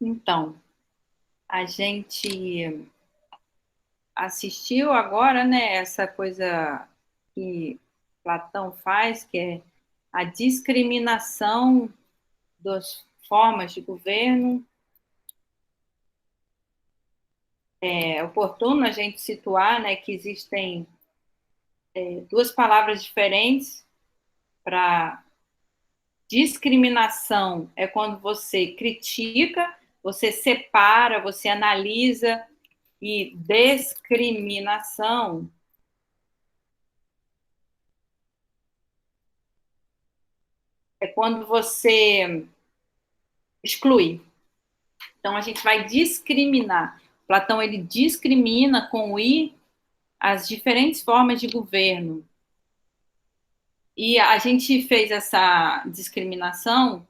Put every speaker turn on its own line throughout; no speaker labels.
Então, a gente assistiu agora, né, essa coisa que Platão faz, que é a discriminação das formas de governo. É oportuno a gente situar, né, que existem duas palavras diferentes para discriminação. É quando você critica, você separa, você analisa, e discriminação é quando você exclui. Então, a gente vai discriminar. Platão, ele discrimina com o I as diferentes formas de governo. E a gente fez essa discriminação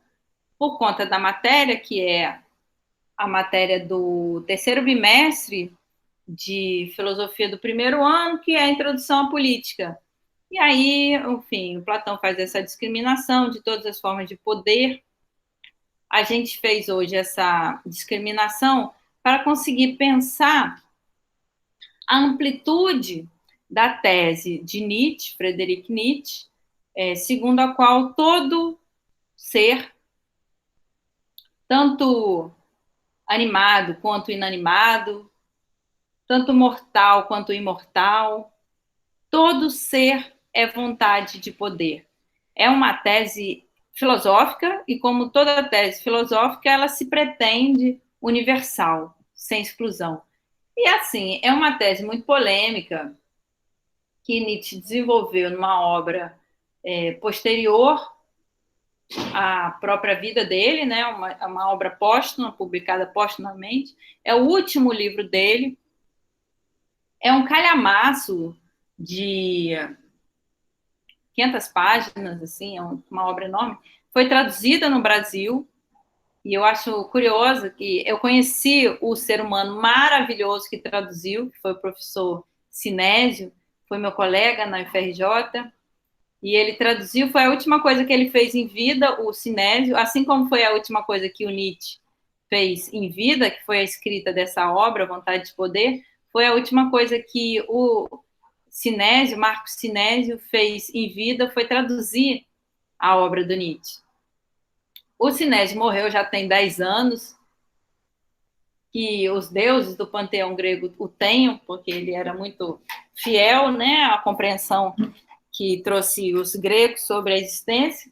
por conta da matéria, que é a matéria do terceiro bimestre de filosofia do primeiro ano, que é a introdução à política. E aí, enfim, o Platão faz essa discriminação de todas as formas de poder. A gente fez hoje essa discriminação para conseguir pensar a amplitude da tese de Nietzsche, Friedrich Nietzsche, segundo a qual todo ser, tanto animado quanto inanimado, tanto mortal quanto imortal, todo ser é vontade de poder. É uma tese filosófica e, como toda tese filosófica, ela se pretende universal, sem exclusão. E, assim, é uma tese muito polêmica que Nietzsche desenvolveu numa obra posterior à própria vida dele, né? Uma obra póstuma, publicada póstumamente. É o último livro dele. É um calhamaço de 500 páginas, assim, é uma obra enorme. Foi traduzida no Brasil, e eu acho curioso que eu conheci o ser humano maravilhoso que traduziu, que foi o professor Sinésio, foi meu colega na UFRJ, e ele traduziu, foi a última coisa que ele fez em vida, o Sinésio, assim como foi a última coisa que o Nietzsche fez em vida, que foi a escrita dessa obra, Vontade de Poder, foi a última coisa que o Sinésio, Marcos Sinésio, fez em vida, foi traduzir a obra do Nietzsche. O Sinésio morreu já tem 10 anos, que os deuses do panteão grego o tenham, porque ele era muito fiel, né, à compreensão que trouxe os gregos sobre a existência.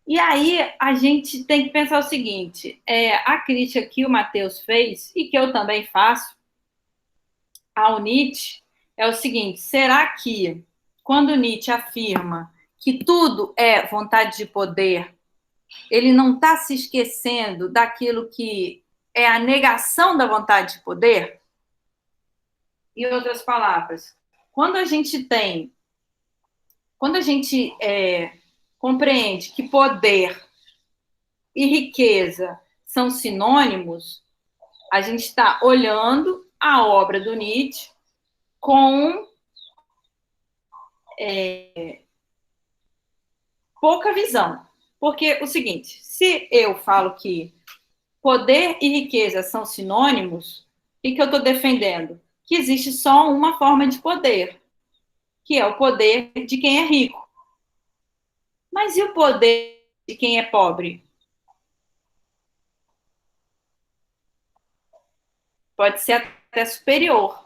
E aí a gente tem que pensar o seguinte: a crítica que o Matheus fez, e que eu também faço ao Nietzsche, é o seguinte: será que quando Nietzsche afirma que tudo é vontade de poder, ele não está se esquecendo daquilo que é a negação da vontade de poder? Em outras palavras, quando a gente tem, quando a gente compreende que poder e riqueza são sinônimos, a gente está olhando a obra do Nietzsche com pouca visão. Porque o seguinte, se eu falo que poder e riqueza são sinônimos, o que eu estou defendendo? Que existe só uma forma de poder, que é o poder de quem é rico. Mas e o poder de quem é pobre? Pode ser até superior.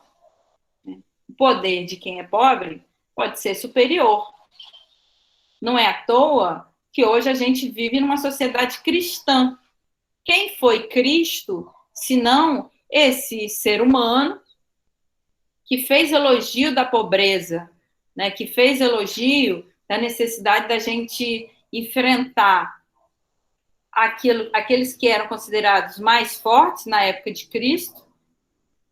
O poder de quem é pobre pode ser superior. Não é à toa que hoje a gente vive numa sociedade cristã. Quem foi Cristo, senão esse ser humano que fez elogio da pobreza, né, que fez elogio da necessidade da gente enfrentar aqueles que eram considerados mais fortes na época de Cristo,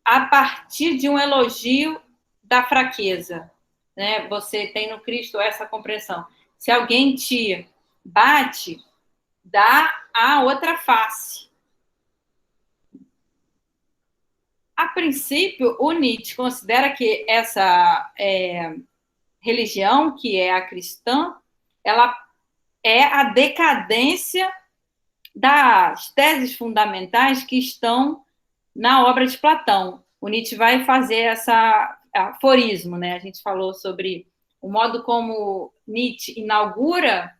a partir de um elogio da fraqueza. Né? Você tem no Cristo essa compreensão. Se alguém te bate, dá a outra face. A princípio, o Nietzsche considera que essa religião, que é a cristã, ela é a decadência das teses fundamentais que estão na obra de Platão. O Nietzsche vai fazer essa aforismo, né? A gente falou sobre o modo como Nietzsche inaugura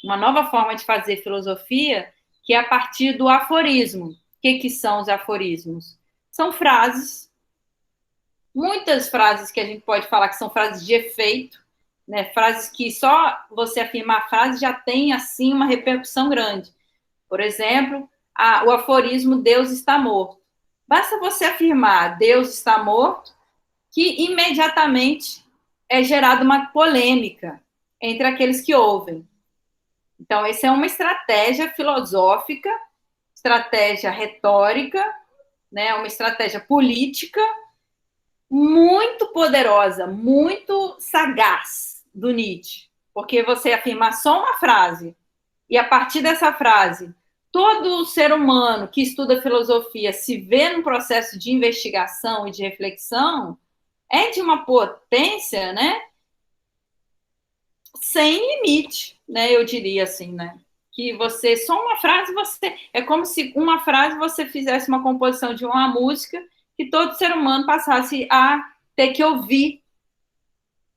uma nova forma de fazer filosofia, que é a partir do aforismo. O que são os aforismos? São frases, muitas frases que a gente pode falar que são frases de efeito, né? Frases que só você afirmar a frase já tem, assim, uma repercussão grande. Por exemplo, o aforismo Deus está morto. Basta você afirmar Deus está morto, que imediatamente é gerada uma polêmica entre aqueles que ouvem. Então, essa é uma estratégia filosófica, estratégia retórica, né, uma estratégia política muito poderosa, muito sagaz do Nietzsche. Porque você afirmar só uma frase e, a partir dessa frase, todo ser humano que estuda filosofia se vê num processo de investigação e de reflexão, é de uma potência, né, sem limite, né, eu diria assim, né, que você, só uma frase, você, é como se uma frase você fizesse uma composição de uma música que todo ser humano passasse a ter que ouvir.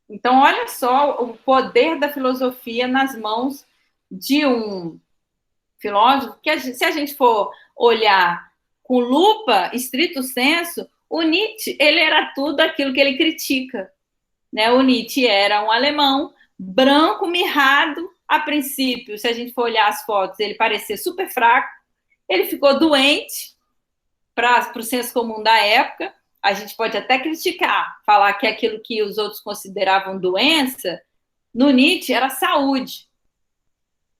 Então, olha só o poder da filosofia nas mãos de um filósofo, que se a gente for olhar com lupa, estrito senso, o Nietzsche, ele era tudo aquilo que ele critica, né? O Nietzsche era um alemão branco, mirrado, a princípio, se a gente for olhar as fotos, ele parecia super fraco, ele ficou doente, para o senso comum da época, a gente pode até criticar, falar que aquilo que os outros consideravam doença, no Nietzsche era saúde.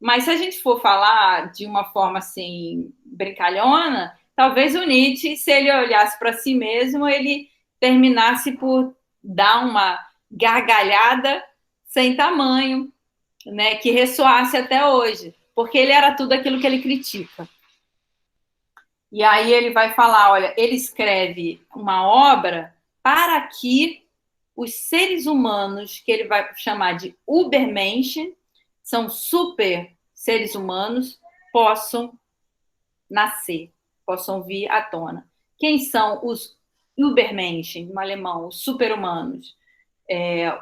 Mas se a gente for falar de uma forma assim, brincalhona, talvez o Nietzsche, se ele olhasse para si mesmo, ele terminasse por dar uma gargalhada sem tamanho, né, que ressoasse até hoje, porque ele era tudo aquilo que ele critica. E aí ele vai falar, olha, ele escreve uma obra para que os seres humanos, que ele vai chamar de Übermenschen, são super seres humanos, possam nascer, possam vir à tona. Quem são os Übermenschen, no alemão, os super-humanos?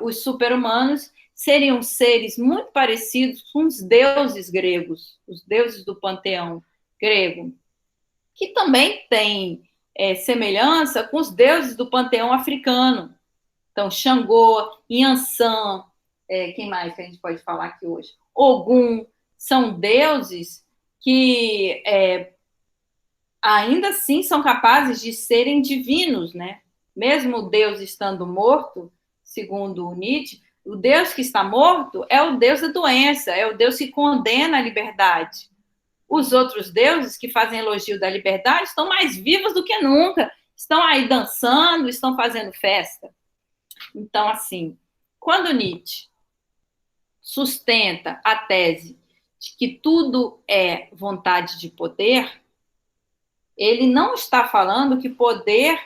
Os super-humanos seriam seres muito parecidos com os deuses gregos, os deuses do panteão grego, que também têm semelhança com os deuses do panteão africano. Então, Xangô, Yansan, quem mais que a gente pode falar aqui hoje? Ogum, são deuses que ainda assim são capazes de serem divinos, né? Mesmo o Deus estando morto, segundo o Nietzsche, o Deus que está morto é o Deus da doença, é o Deus que condena a liberdade. Os outros deuses que fazem elogio da liberdade estão mais vivos do que nunca, estão aí dançando, estão fazendo festa. Então, assim, quando Nietzsche sustenta a tese de que tudo é vontade de poder, ele não está falando que poder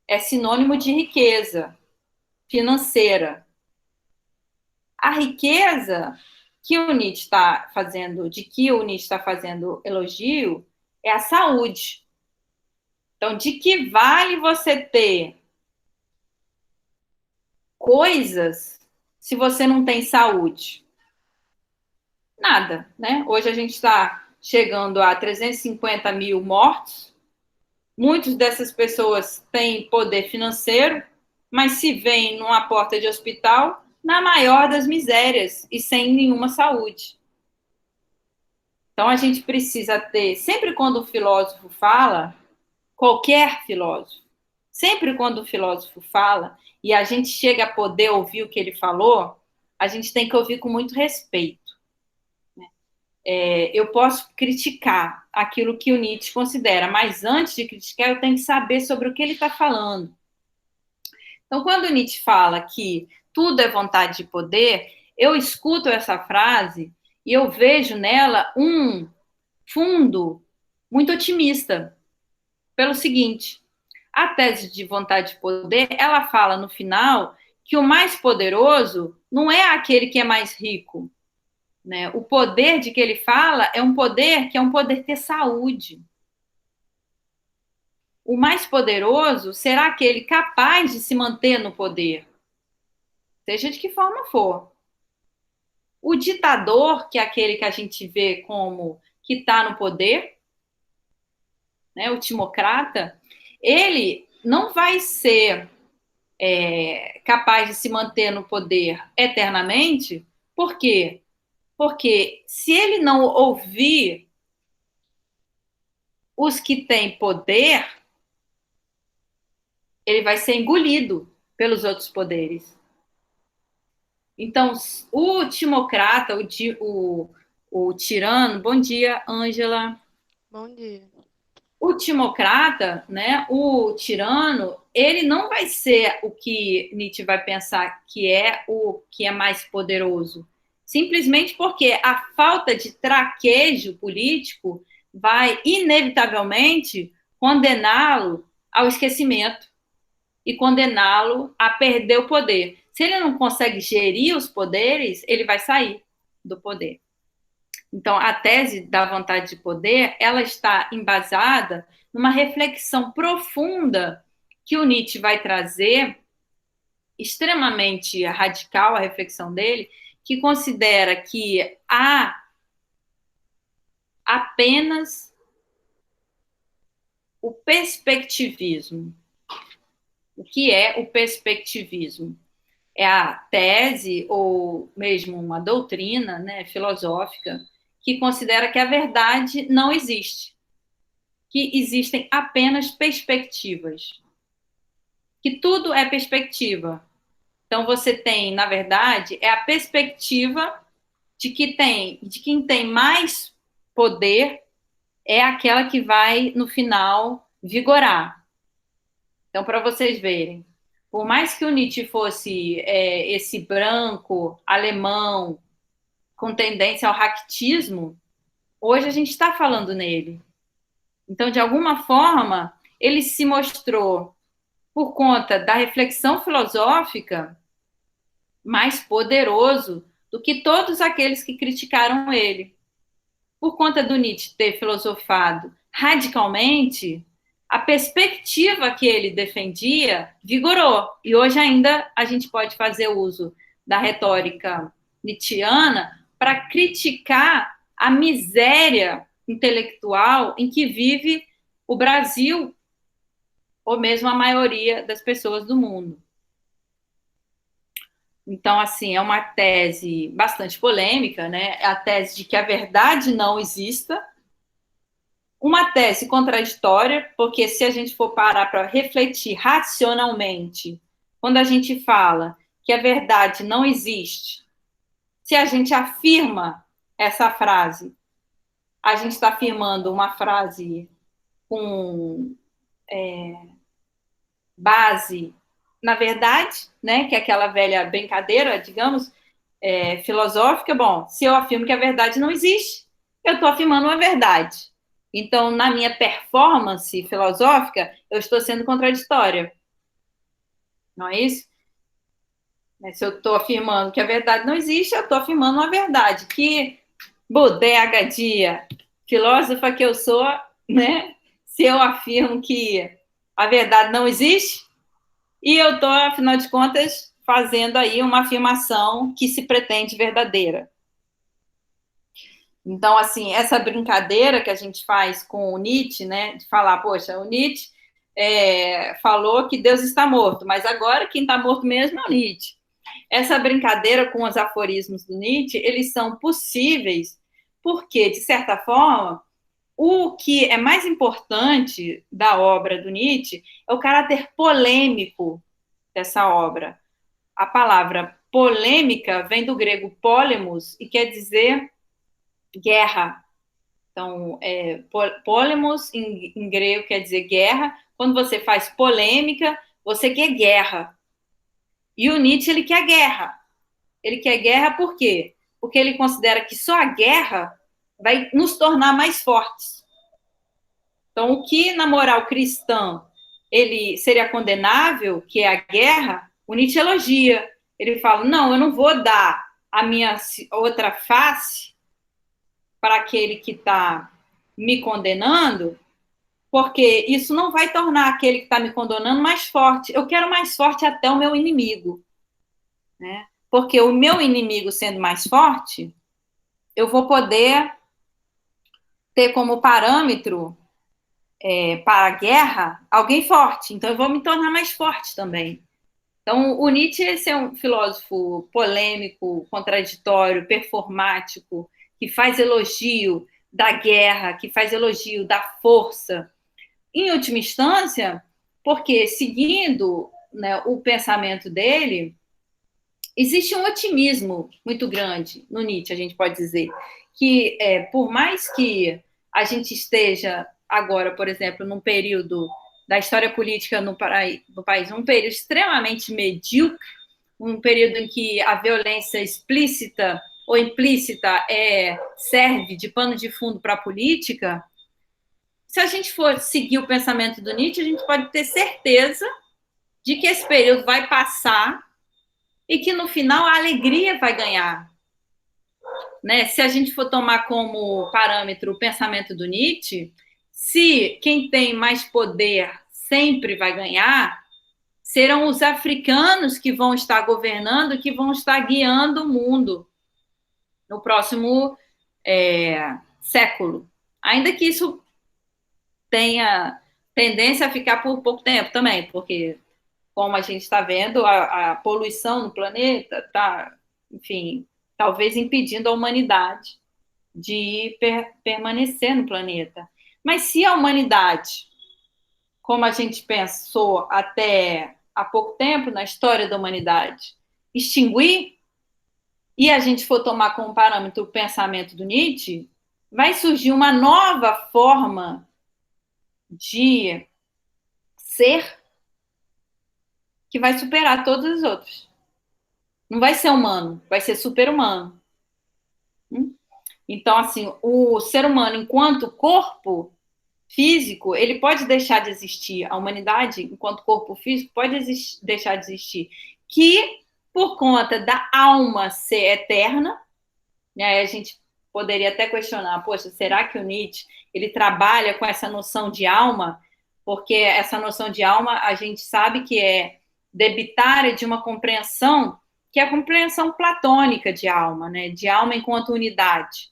é sinônimo de riqueza financeira. A riqueza que o Nietzsche está fazendo, de que o Nietzsche está fazendo elogio, é a saúde. Então, de que vale você ter coisas se você não tem saúde? Nada, né? Hoje a gente está chegando a 350 mil mortos. Muitas dessas pessoas têm poder financeiro, mas se veem numa porta de hospital, na maior das misérias e sem nenhuma saúde. Então, a gente precisa ter, sempre quando o filósofo fala, qualquer filósofo, sempre quando o filósofo fala, e a gente chega a poder ouvir o que ele falou, a gente tem que ouvir com muito respeito. Eu posso criticar aquilo que o Nietzsche considera, mas antes de criticar, eu tenho que saber sobre o que ele está falando. Então, quando o Nietzsche fala que tudo é vontade de poder, eu escuto essa frase e eu vejo nela um fundo muito otimista. Pelo seguinte, a tese de vontade de poder, ela fala no final que o mais poderoso não é aquele que é mais rico, né? O poder de que ele fala é um poder que é um poder ter saúde. O mais poderoso será aquele capaz de se manter no poder, seja de que forma for. O ditador, que é aquele que a gente vê como que está no poder, né, o timocrata, ele não vai ser capaz de se manter no poder eternamente. Por quê? Porque se ele não ouvir os que têm poder, ele vai ser engolido pelos outros poderes. Então, o timocrata, o tirano, bom dia, Ângela.
Bom dia.
O timocrata, né, o tirano, ele não vai ser o que Nietzsche vai pensar que é o que é mais poderoso. Simplesmente porque a falta de traquejo político vai, inevitavelmente, condená-lo ao esquecimento e condená-lo a perder o poder. Se ele não consegue gerir os poderes, ele vai sair do poder. Então, a tese da vontade de poder, ela está embasada numa reflexão profunda que o Nietzsche vai trazer, extremamente radical a reflexão dele, que considera que há apenas o perspectivismo. O que é o perspectivismo? É a tese, ou mesmo uma doutrina, né, filosófica, que considera que a verdade não existe, que existem apenas perspectivas, que tudo é perspectiva. Então você tem, na verdade, é a perspectiva de quem tem mais poder é aquela que vai no final vigorar. Então, para vocês verem, por mais que o Nietzsche fosse esse branco alemão com tendência ao raquitismo, hoje a gente está falando nele. Então, de alguma forma, ele se mostrou, por conta da reflexão filosófica, mais poderoso do que todos aqueles que criticaram ele. Por conta do Nietzsche ter filosofado radicalmente, a perspectiva que ele defendia vigorou. E hoje ainda a gente pode fazer uso da retórica nietzschiana para criticar a miséria intelectual em que vive o Brasil, ou mesmo a maioria das pessoas do mundo. Então, assim, é uma tese bastante polêmica, né? É a tese de que a verdade não exista, uma tese contraditória, porque se a gente for parar para refletir racionalmente, quando a gente fala que a verdade não existe, se a gente afirma essa frase, a gente está afirmando uma frase com base na verdade, né, que é aquela velha brincadeira, digamos, filosófica. Bom, se eu afirmo que a verdade não existe, eu estou afirmando uma verdade. Então, na minha performance filosófica, eu estou sendo contraditória. Não é isso? Se eu estou afirmando que a verdade não existe, eu estou afirmando uma verdade. Que bodega dia, filósofa que eu sou, né? Se eu afirmo que a verdade não existe, e eu estou, afinal de contas, fazendo aí uma afirmação que se pretende verdadeira. Então, assim, essa brincadeira que a gente faz com o Nietzsche, né, de falar, poxa, o Nietzsche falou que Deus está morto, mas agora quem está morto mesmo é o Nietzsche. Essa brincadeira com os aforismos do Nietzsche, eles são possíveis porque, de certa forma, o que é mais importante da obra do Nietzsche é o caráter polêmico dessa obra. A palavra polêmica vem do grego polemos e quer dizer guerra. Então, polemos em grego quer dizer guerra. Quando você faz polêmica, você quer guerra. E o Nietzsche, ele quer guerra. Ele quer guerra por quê? Porque ele considera que só a guerra vai nos tornar mais fortes. Então, o que na moral cristã ele seria condenável, que é a guerra, o Nietzsche elogia. Ele fala, não, eu não vou dar a minha outra face para aquele que está me condenando, porque isso não vai tornar aquele que está me condenando mais forte. Eu quero mais forte até o meu inimigo, né? Porque o meu inimigo sendo mais forte, eu vou poder ter como parâmetro para a guerra alguém forte. Então, eu vou me tornar mais forte também. Então, o Nietzsche esse é um filósofo polêmico, contraditório, performático, que faz elogio da guerra, que faz elogio da força. Em última instância, porque seguindo, né, o pensamento dele, existe um otimismo muito grande no Nietzsche, a gente pode dizer, que por mais que a gente esteja agora, por exemplo, num período da história política no país, um período extremamente medíocre, um período em que a violência explícita ou implícita serve de pano de fundo para a política, se a gente for seguir o pensamento do Nietzsche, a gente pode ter certeza de que esse período vai passar e que no final a alegria vai ganhar. Né? Se a gente for tomar como parâmetro o pensamento do Nietzsche, se quem tem mais poder sempre vai ganhar, serão os africanos que vão estar governando, que vão estar guiando o mundo no próximo século. Ainda que isso tenha tendência a ficar por pouco tempo também, porque, como a gente está vendo, a poluição no planeta está, enfim, talvez impedindo a humanidade de permanecer no planeta. Mas se a humanidade, como a gente pensou até há pouco tempo na história da humanidade, extinguir, e a gente for tomar como parâmetro o pensamento do Nietzsche, vai surgir uma nova forma de ser que vai superar todos os outros. Não vai ser humano, vai ser super-humano. Então, assim, o ser humano, enquanto corpo físico, ele pode deixar de existir. A humanidade, enquanto corpo físico, pode deixar de existir. Que, por conta da alma ser eterna, né, a gente poderia até questionar, poxa, será que o Nietzsche ele trabalha com essa noção de alma? Porque essa noção de alma, a gente sabe que é debitária de uma compreensão que é a compreensão platônica de alma, né? De alma enquanto unidade.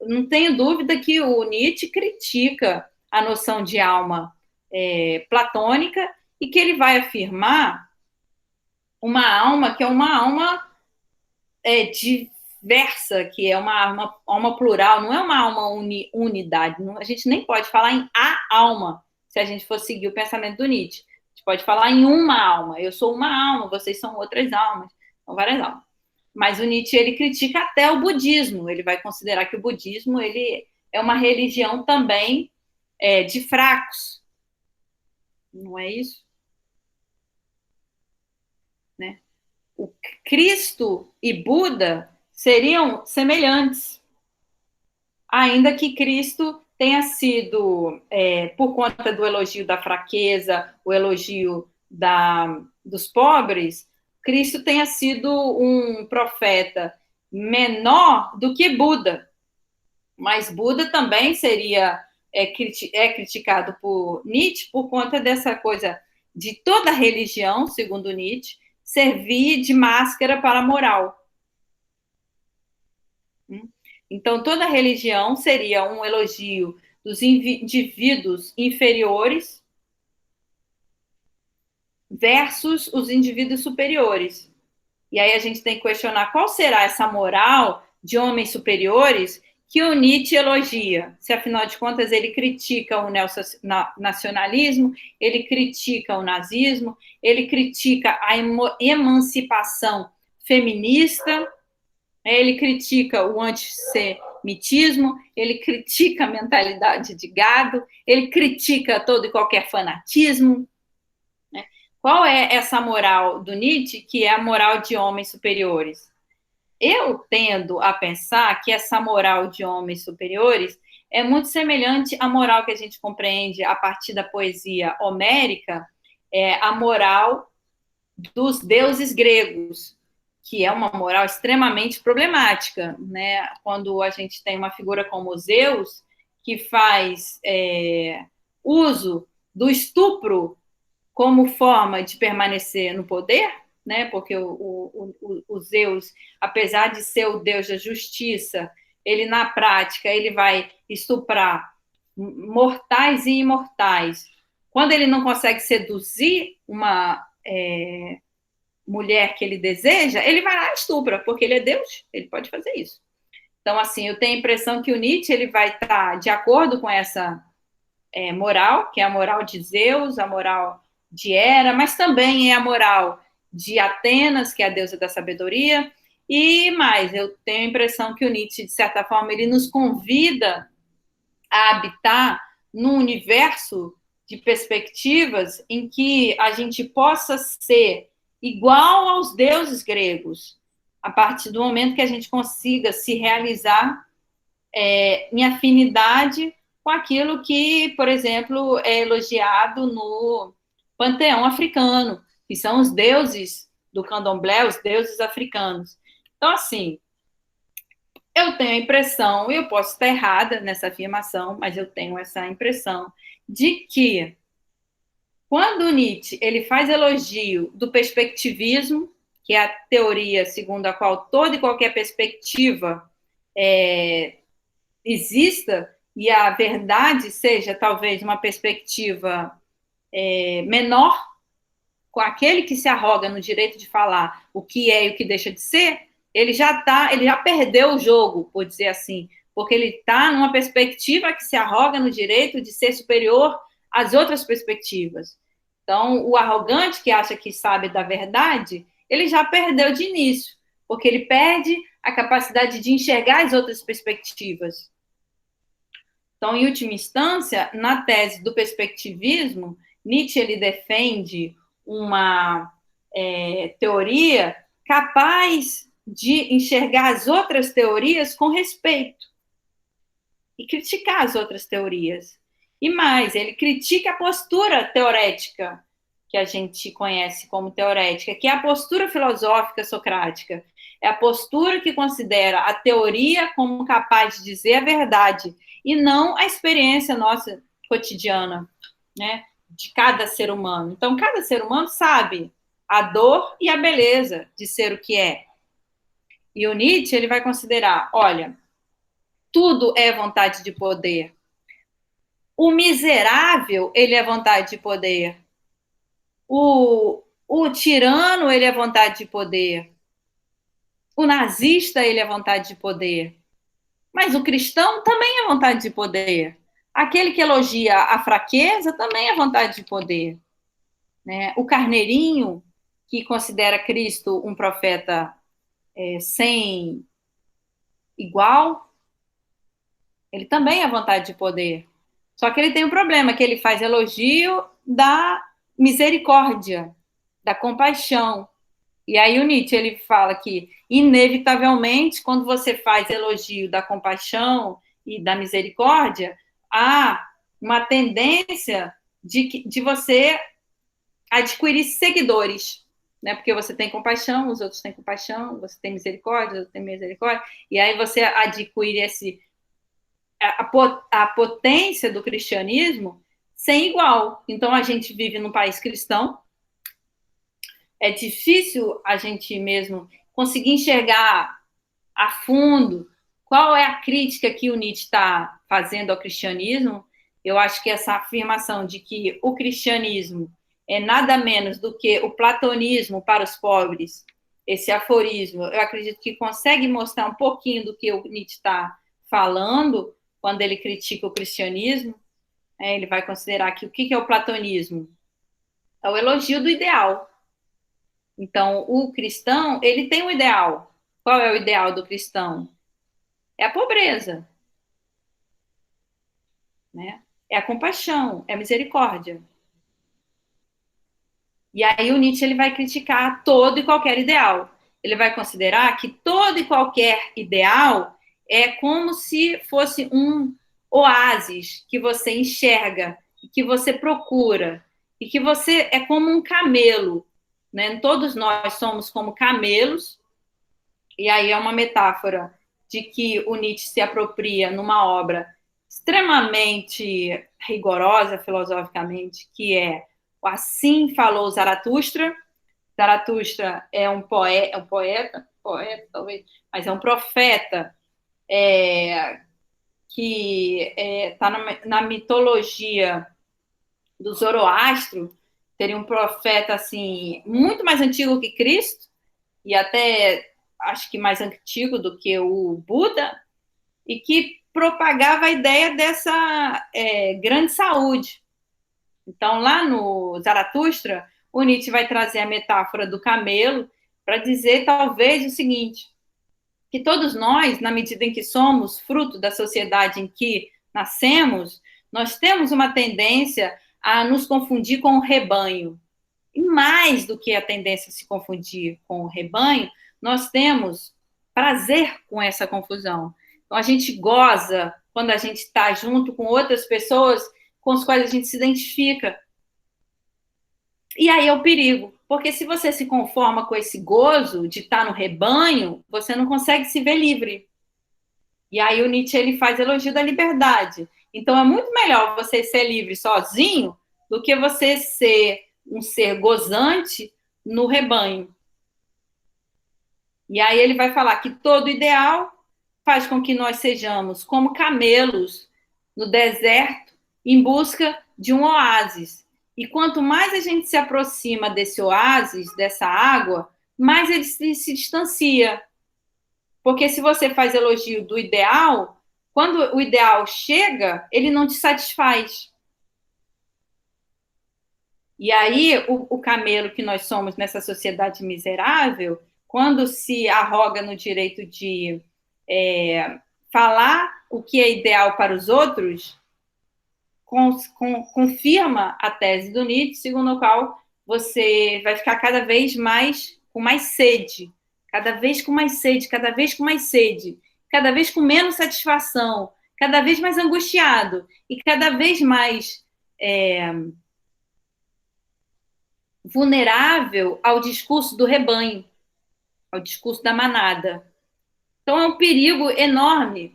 Não tenho dúvida que o Nietzsche critica a noção de alma platônica e que ele vai afirmar uma alma que é uma alma diversa, que é uma alma plural, não é uma alma unidade. Não, a gente nem pode falar em a alma, se a gente for seguir o pensamento do Nietzsche. A gente pode falar em uma alma. Eu sou uma alma, vocês são outras almas. São várias almas. Mas o Nietzsche, ele critica até o budismo. Ele vai considerar que o budismo ele é uma religião também de fracos. Não é isso? Né? O Cristo e Buda seriam semelhantes, ainda que Cristo tenha sido, por conta do elogio da fraqueza, o elogio dos pobres, Cristo tenha sido um profeta menor do que Buda. Mas Buda também seria criticado por Nietzsche por conta dessa coisa de toda religião, segundo Nietzsche, servir de máscara para a moral. Então, toda religião seria um elogio dos indivíduos inferiores versus os indivíduos superiores. E aí a gente tem que questionar qual será essa moral de homens superiores que o Nietzsche elogia. Se, afinal de contas, ele critica o nacionalismo, ele critica o nazismo, ele critica a emancipação feminista, ele critica o antissemitismo, ele critica a mentalidade de gado, ele critica todo e qualquer fanatismo. Né? Qual é essa moral do Nietzsche, que é a moral de homens superiores? Eu tendo a pensar que essa moral de homens superiores é muito semelhante à moral que a gente compreende a partir da poesia homérica, a moral dos deuses gregos, que é uma moral extremamente problemática, né? Quando a gente tem uma figura como Zeus, que faz uso do estupro como forma de permanecer no poder, né? Porque o Zeus, apesar de ser o deus da justiça, ele na prática ele vai estuprar mortais e imortais. Quando ele não consegue seduzir uma mulher que ele deseja, ele vai lá e estupra, porque ele é Deus, ele pode fazer isso. Então, assim, eu tenho a impressão que o Nietzsche ele vai estar de acordo com essa moral, que é a moral de Zeus, a moral de Hera, mas também é a moral de Atenas, que é a deusa da sabedoria, e mais, eu tenho a impressão que o Nietzsche, de certa forma, ele nos convida a habitar num universo de perspectivas em que a gente possa ser igual aos deuses gregos, a partir do momento que a gente consiga se realizar em afinidade com aquilo que, por exemplo, é elogiado no panteão africano, que são os deuses do candomblé, os deuses africanos. Então, assim, eu tenho a impressão, eu posso estar errada nessa afirmação, mas eu tenho essa impressão de que quando Nietzsche ele faz elogio do perspectivismo, que é a teoria segundo a qual toda e qualquer perspectiva exista e a verdade seja talvez uma perspectiva menor, com aquele que se arroga no direito de falar o que é e o que deixa de ser, ele já perdeu o jogo, por dizer assim, porque ele está numa perspectiva que se arroga no direito de ser superior às outras perspectivas. Então, o arrogante que acha que sabe da verdade, ele já perdeu de início, porque ele perde a capacidade de enxergar as outras perspectivas. Então, em última instância, na tese do perspectivismo, Nietzsche ele defende uma teoria capaz de enxergar as outras teorias com respeito e criticar as outras teorias. E mais, ele critica a postura teorética que a gente conhece como teorética, que é a postura filosófica socrática. É a postura que considera a teoria como capaz de dizer a verdade e não a experiência nossa cotidiana, né, de cada ser humano. Então, cada ser humano sabe a dor e a beleza de ser o que é. E o Nietzsche ele vai considerar, olha, tudo é vontade de poder. O miserável, ele é vontade de poder. O tirano, ele é vontade de poder. O nazista, ele é vontade de poder. Mas o cristão também é vontade de poder. Aquele que elogia a fraqueza também é vontade de poder. Né? O carneirinho, que considera Cristo um profeta sem igual, ele também é vontade de poder. Só que ele tem um problema, que ele faz elogio da misericórdia, da compaixão. E aí o Nietzsche ele fala que, inevitavelmente, quando você faz elogio da compaixão e da misericórdia, há uma tendência de você adquirir seguidores, né? Porque você tem compaixão, os outros têm compaixão, você tem misericórdia, os outros têm misericórdia, e aí você adquire a potência do cristianismo sem igual. Então, a gente vive num país cristão, é difícil a gente mesmo conseguir enxergar a fundo qual é a crítica que o Nietzsche está fazendo ao cristianismo. Eu acho que essa afirmação de que o cristianismo é nada menos do que o platonismo para os pobres, esse aforismo, eu acredito que consegue mostrar um pouquinho do que o Nietzsche está falando quando ele critica o cristianismo. Ele vai considerar que o que é o platonismo? É o elogio do ideal. Então, o cristão, ele tem um ideal. Qual é o ideal do cristão? É a pobreza, né? É a compaixão, é a misericórdia. E aí o Nietzsche ele vai criticar todo e qualquer ideal. Ele vai considerar que todo e qualquer ideal é como se fosse um oásis que você enxerga, que você procura, e que você é como um camelo, né? Todos nós somos como camelos E aí é uma metáfora de que o Nietzsche se apropria numa obra extremamente rigorosa filosoficamente, que é Assim Falou Zaratustra. Zaratustra é poeta talvez, mas é um profeta que está na mitologia do Zoroastro. Teria um profeta assim muito mais antigo que Cristo e até acho que mais antigo do que o Buda, e que propagava a ideia dessa grande saúde. Então, lá no Zaratustra, o Nietzsche vai trazer a metáfora do camelo para dizer, talvez, o seguinte, que todos nós, na medida em que somos fruto da sociedade em que nascemos, nós temos uma tendência a nos confundir com o rebanho. E mais do que a tendência a se confundir com o rebanho, nós temos prazer com essa confusão. Então, a gente goza quando a gente está junto com outras pessoas com as quais a gente se identifica. E aí é o perigo, porque se você se conforma com esse gozo de estar no rebanho, você não consegue se ver livre. E aí o Nietzsche ele faz elogio da liberdade. Então é muito melhor você ser livre sozinho do que você ser um ser gozante no rebanho. E aí ele vai falar que todo ideal faz com que nós sejamos como camelos no deserto em busca de um oásis. E quanto mais a gente se aproxima desse oásis, dessa água, mais ele se distancia. Porque se você faz elogio do ideal, quando o ideal chega, ele não te satisfaz. E aí, o camelo que nós somos nessa sociedade miserável, quando se arroga no direito de falar o que é ideal para os outros, confirma a tese do Nietzsche, segundo a qual você vai ficar cada vez mais com mais sede, cada vez com mais sede, cada vez com mais sede, cada vez com menos satisfação, cada vez mais angustiado e cada vez mais vulnerável ao discurso do rebanho, ao discurso da manada. Então é um perigo enorme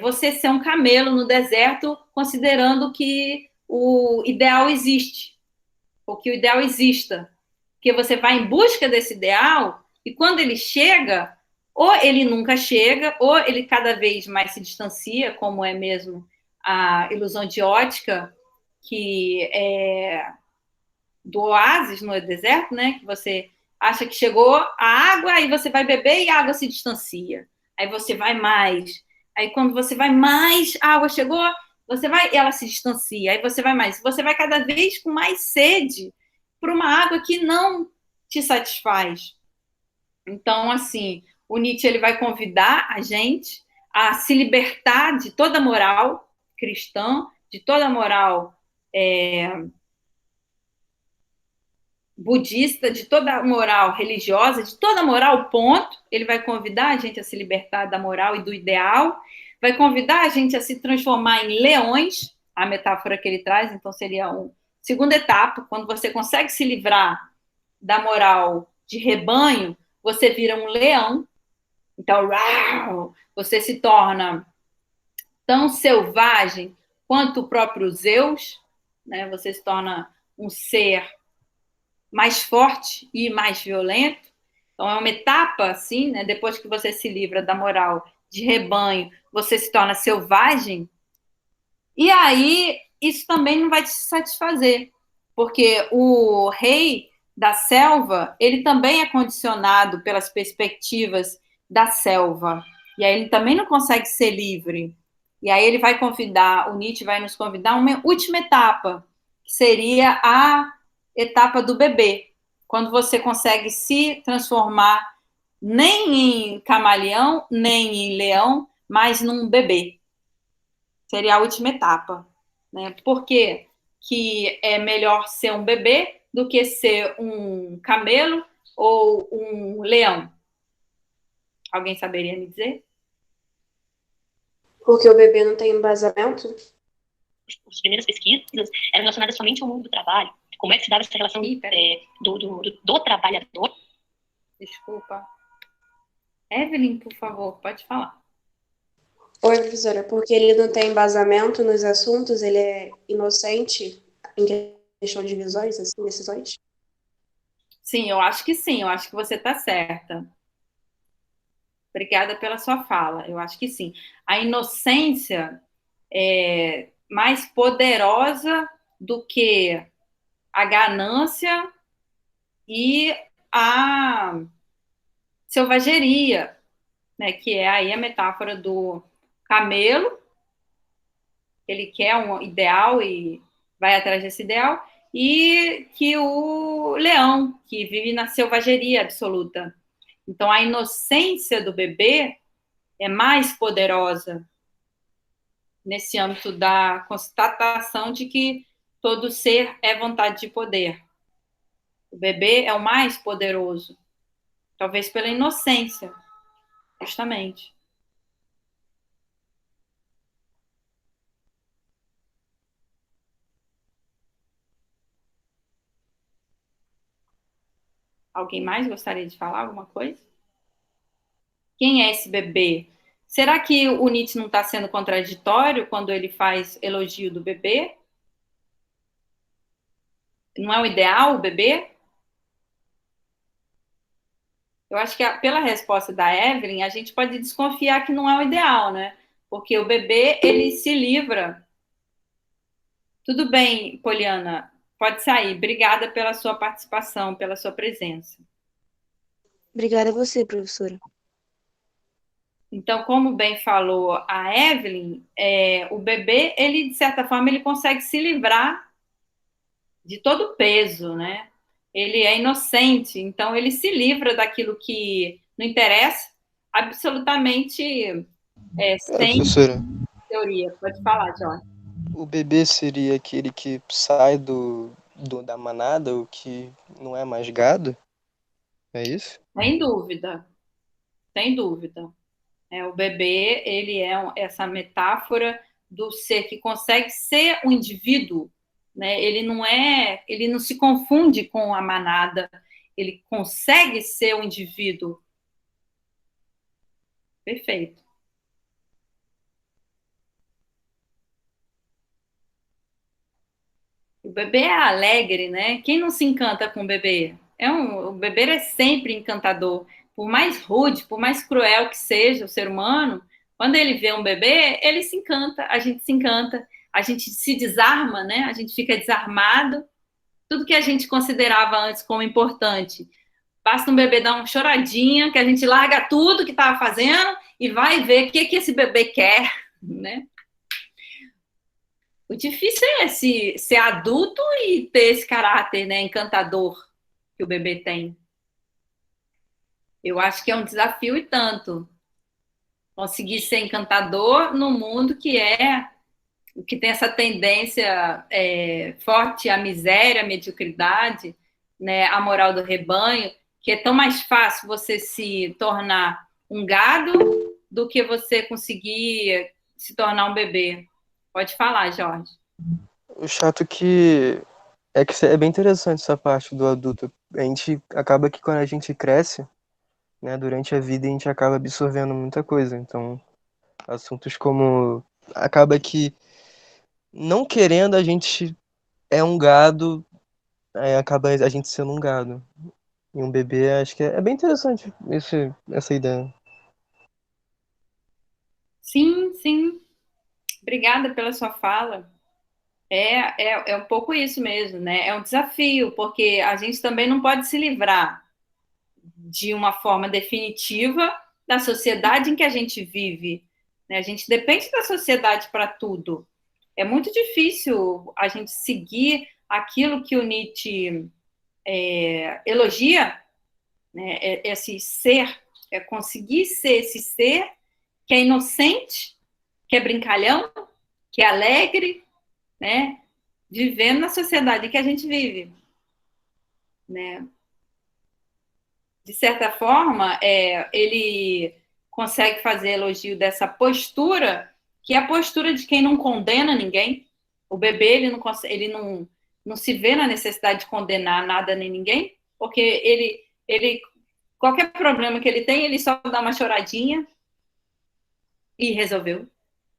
você ser um camelo no deserto, considerando que o ideal existe, ou que o ideal exista. Porque você vai em busca desse ideal, e quando ele chega, ou ele nunca chega, ou ele cada vez mais se distancia, como é mesmo a ilusão de ótica, que é do oásis no deserto, né? Que você acha que chegou a água, aí você vai beber e a água se distancia. Aí você vai mais. Aí quando você vai mais, a água chegou, você vai, ela se distancia. Aí você vai mais. Você vai cada vez com mais sede por uma água que não te satisfaz. Então, assim, o Nietzsche ele vai convidar a gente a se libertar de toda moral cristã, de toda moral budista, de toda moral religiosa, de toda moral, ponto. Ele vai convidar a gente a se libertar da moral e do ideal, vai convidar a gente a se transformar em leões, a metáfora que ele traz, então seria uma segunda etapa, quando você consegue se livrar da moral de rebanho, você vira um leão, então você se torna tão selvagem quanto o próprio Zeus, né? Você se torna um ser mais forte e mais violento. Então, é uma etapa, assim, né? Depois que você se livra da moral de rebanho, você se torna selvagem. E aí, isso também não vai te satisfazer, porque o rei da selva, ele também é condicionado pelas perspectivas da selva. E aí ele também não consegue ser livre. E aí ele vai convidar, o Nietzsche vai nos convidar a uma última etapa, que seria a etapa do bebê, quando você consegue se transformar nem em camaleão, nem em leão, mas num bebê. Seria a última etapa, né? Por que que é melhor ser um bebê do que ser um camelo ou um leão? Alguém saberia me dizer?
Porque o bebê não tem embasamento?
As primeiras pesquisas eram relacionadas somente ao mundo do trabalho. Como é que se dava essa relação do trabalhador?
Desculpa. Evelyn, por favor, pode falar.
Oi, professora, porque ele não tem embasamento nos assuntos, ele é inocente em questão de visões, assim, decisões?
Sim, eu acho que sim, eu acho que você está certa. Obrigada pela sua fala, eu acho que sim. A inocência é mais poderosa do que a ganância e a selvageria, né? Que é aí a metáfora do camelo, ele quer um ideal e vai atrás desse ideal, e que o leão, que vive na selvageria absoluta. Então, a inocência do bebê é mais poderosa nesse âmbito da constatação de que todo ser é vontade de poder. O bebê é o mais poderoso, talvez pela inocência, justamente. Alguém mais gostaria de falar alguma coisa? Quem é esse bebê? Será que o Nietzsche não está sendo contraditório quando ele faz elogio do bebê? Não é o ideal o bebê? Eu acho que pela resposta da Evelyn, a gente pode desconfiar que não é o ideal, né? Porque o bebê, ele se livra. Tudo bem, Poliana, pode sair. Obrigada pela sua participação, pela sua presença.
Obrigada a você, professora.
Então, como bem falou a Evelyn, o bebê, ele, de certa forma, ele consegue se livrar de todo o peso, né? Ele é inocente, então ele se livra daquilo que não interessa, absolutamente sem
Professora,
teoria. Pode falar, Jorge.
o bebê seria aquele que sai da manada, o que não é mais gado? É isso?
Sem dúvida, sem dúvida. O bebê, ele é essa metáfora do ser que consegue ser um indivíduo, né? Ele não se confunde com a manada, ele consegue ser um indivíduo. Perfeito. O bebê é alegre, né? Quem não se encanta com o bebê? O bebê é sempre encantador. Por mais rude, por mais cruel que seja o ser humano, quando ele vê um bebê, ele se encanta, a gente se encanta, a gente se desarma, né? A gente fica desarmado. Tudo que a gente considerava antes como importante. Basta um bebê dar uma choradinha, que a gente larga tudo que estava fazendo e vai ver o que esse bebê quer, né? O difícil é ser adulto e ter esse caráter, né, encantador que o bebê tem. Eu acho que é um desafio e tanto. Conseguir ser encantador no mundo que tem essa tendência forte à miséria, à mediocridade, né, à moral do rebanho, que é tão mais fácil você se tornar um gado do que você conseguir se tornar um bebê. Pode falar, Jorge.
O chato que é bem interessante essa parte do adulto. A gente acaba que quando a gente cresce, né, durante a vida a gente acaba absorvendo muita coisa. Então, assuntos como acaba que não querendo a gente é um gado, aí acaba a gente sendo um gado. E um bebê, acho que é bem interessante essa ideia.
Sim, sim. Obrigada pela sua fala. É um pouco isso mesmo, né? É um desafio, porque a gente também não pode se livrar de uma forma definitiva da sociedade em que a gente vive, né? A gente depende da sociedade para tudo. É muito difícil a gente seguir aquilo que o Nietzsche elogia, né? Esse ser, conseguir ser esse ser que é inocente, que é brincalhão, que é alegre, né? Vivendo na sociedade que a gente vive, né? De certa forma, ele consegue fazer elogio dessa postura, que é a postura de quem não condena ninguém. O bebê, ele não se vê na necessidade de condenar nada nem ninguém, porque ele qualquer problema que ele tem, ele só dá uma choradinha e resolveu.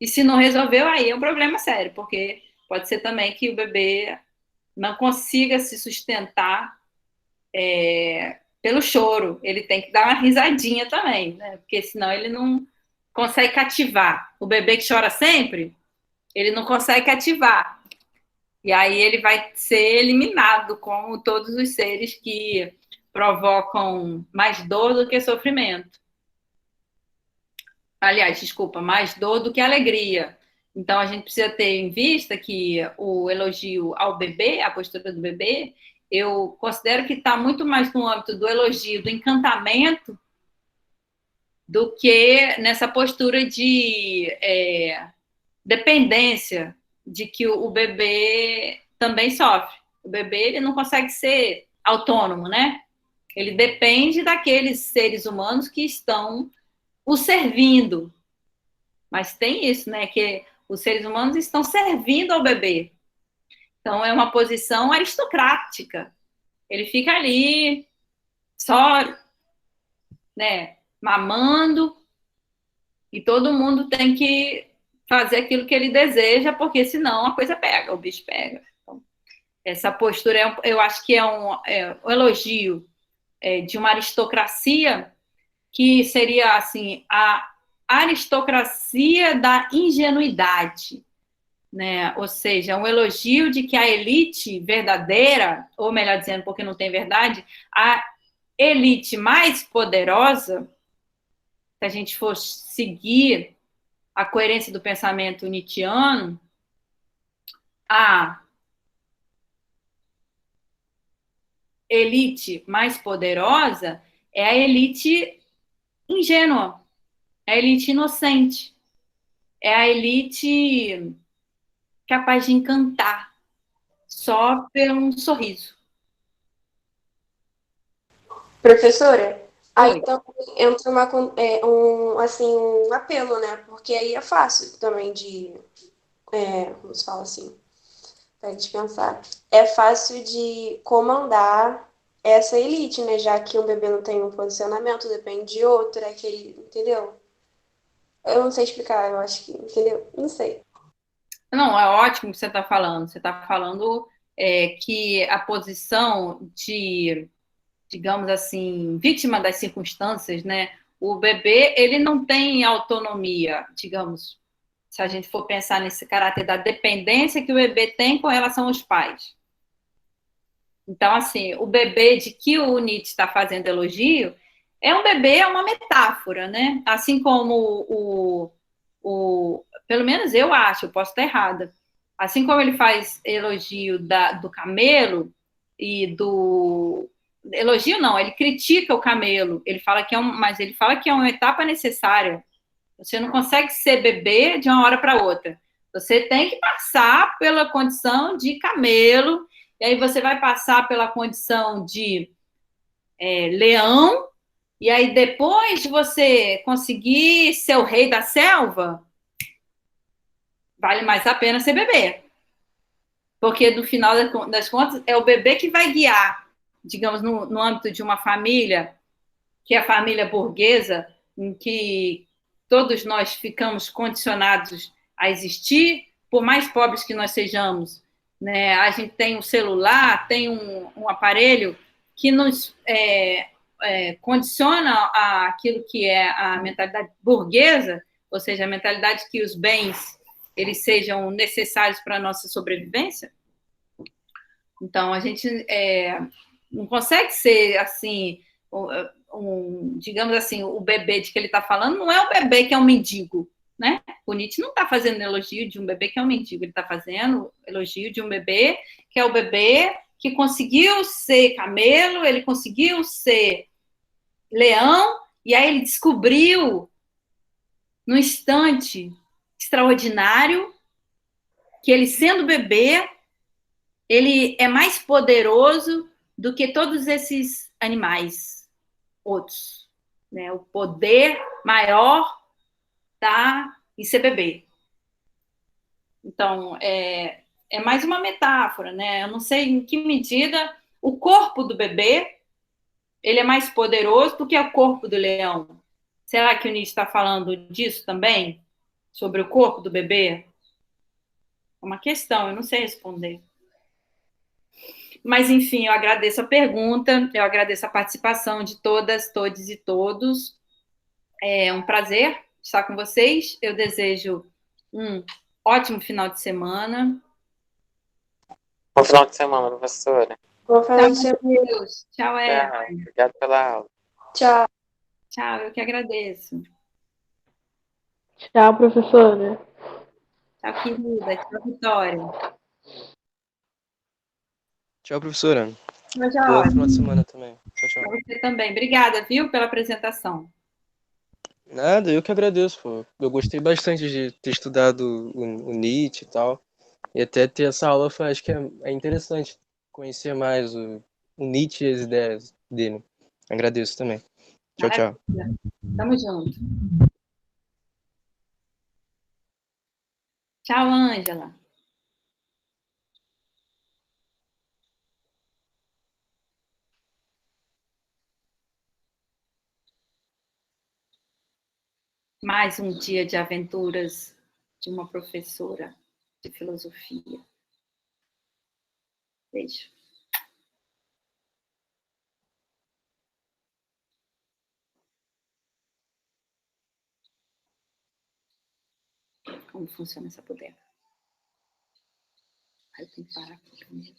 E se não resolveu, aí é um problema sério, porque pode ser também que o bebê não consiga se sustentar pelo choro. Ele tem que dar uma risadinha também, né? Porque senão ele não consegue cativar. O bebê que chora sempre, ele não consegue cativar. E aí ele vai ser eliminado, como todos os seres que provocam mais dor do que sofrimento. Aliás, desculpa, mais dor do que alegria. Então a gente precisa ter em vista que o elogio ao bebê, a postura do bebê, eu considero que está muito mais no âmbito do elogio, do encantamento, do que nessa postura de dependência, de que o bebê também sofre. O bebê ele não consegue ser autônomo, né? Ele depende daqueles seres humanos que estão o servindo. Mas tem isso, né? Que os seres humanos estão servindo ao bebê. Então é uma posição aristocrática. Ele fica ali só, né, mamando, e todo mundo tem que fazer aquilo que ele deseja, porque senão a coisa pega, o bicho pega. Então, essa postura, eu acho que é um elogio de uma aristocracia que seria, assim, a aristocracia da ingenuidade, né? Ou seja, um elogio de que a elite verdadeira, ou melhor dizendo, porque não tem verdade, a elite mais poderosa, se a gente for seguir a coerência do pensamento nietzschiano, a elite mais poderosa é a elite ingênua, é a elite inocente, é a elite capaz de encantar só por um sorriso.
Professora, aí
Oi.
então entra assim, um apelo, né? Porque aí é fácil também de, como se fala assim, pra gente pensar. É fácil de comandar essa elite, né? Já que um bebê não tem um posicionamento, depende de outro, é aquele, entendeu? Eu não sei explicar, eu acho que, entendeu? Não sei.
Não, é ótimo o que você está falando. Você está falando que a posição de, digamos assim, vítima das circunstâncias, né? O bebê, ele não tem autonomia, digamos, se a gente for pensar nesse caráter da dependência que o bebê tem com relação aos pais. Então, assim, o bebê de que o Nietzsche está fazendo elogio é um bebê, é uma metáfora, né? Assim como pelo menos eu acho, eu posso estar errada. Assim como ele faz elogio do camelo e do elogio não, ele critica o camelo. Ele fala que mas ele fala que é uma etapa necessária. Você não consegue ser bebê de uma hora para outra. Você tem que passar pela condição de camelo, e aí você vai passar pela condição de leão, e aí depois de você conseguir ser o rei da selva, vale mais a pena ser bebê. Porque no final das contas é o bebê que vai guiar, digamos, no âmbito de uma família, que é a família burguesa, em que todos nós ficamos condicionados a existir, por mais pobres que nós sejamos, né? A gente tem um celular, tem um aparelho que nos condiciona aquilo que é a mentalidade burguesa, ou seja, a mentalidade que os bens eles sejam necessários para a nossa sobrevivência. Então, a gente não consegue ser assim, digamos assim, o bebê de que ele está falando não é o bebê que é um mendigo, né? O Nietzsche não está fazendo elogio de um bebê que é um mendigo, ele está fazendo elogio de um bebê que é o bebê que conseguiu ser camelo, ele conseguiu ser leão, e aí ele descobriu, num instante extraordinário, que ele, sendo bebê, ele é mais poderoso do que todos esses animais outros, né? O poder maior está em ser bebê. Então, é mais uma metáfora, né? Eu não sei em que medida o corpo do bebê ele é mais poderoso do que o corpo do leão. Será que o Nietzsche está falando disso também? Sobre o corpo do bebê? É uma questão, eu não sei responder. Mas, enfim, eu agradeço a pergunta, eu agradeço a participação de todas, todes e todos. É um prazer estar com vocês. Eu desejo um ótimo final de semana.
Bom final de semana, professora.
Bom
Tchau,
final de semana.
Deus. Tchau, Eva.
Tchau. Obrigado pela aula.
Tchau.
Tchau, eu que agradeço.
Tchau, professora.
Tchau, querida. Tchau, Vitória.
Tchau, professora.
Tchau,
Bom
Jorge.
final de semana também. Tchau, tchau.
Pra você também. Obrigada, viu, pela apresentação.
Nada, eu que agradeço, pô. Eu gostei bastante de ter estudado o Nietzsche e tal. E até ter essa aula, acho que é interessante conhecer mais o Nietzsche e as ideias dele. Agradeço também. Tchau, tchau.
Maravilha. Tamo junto. Tchau, Ângela. Mais um dia de aventuras de uma professora de filosofia. Beijo. Como funciona essa bodega? Aí eu tenho que parar aqui primeiro.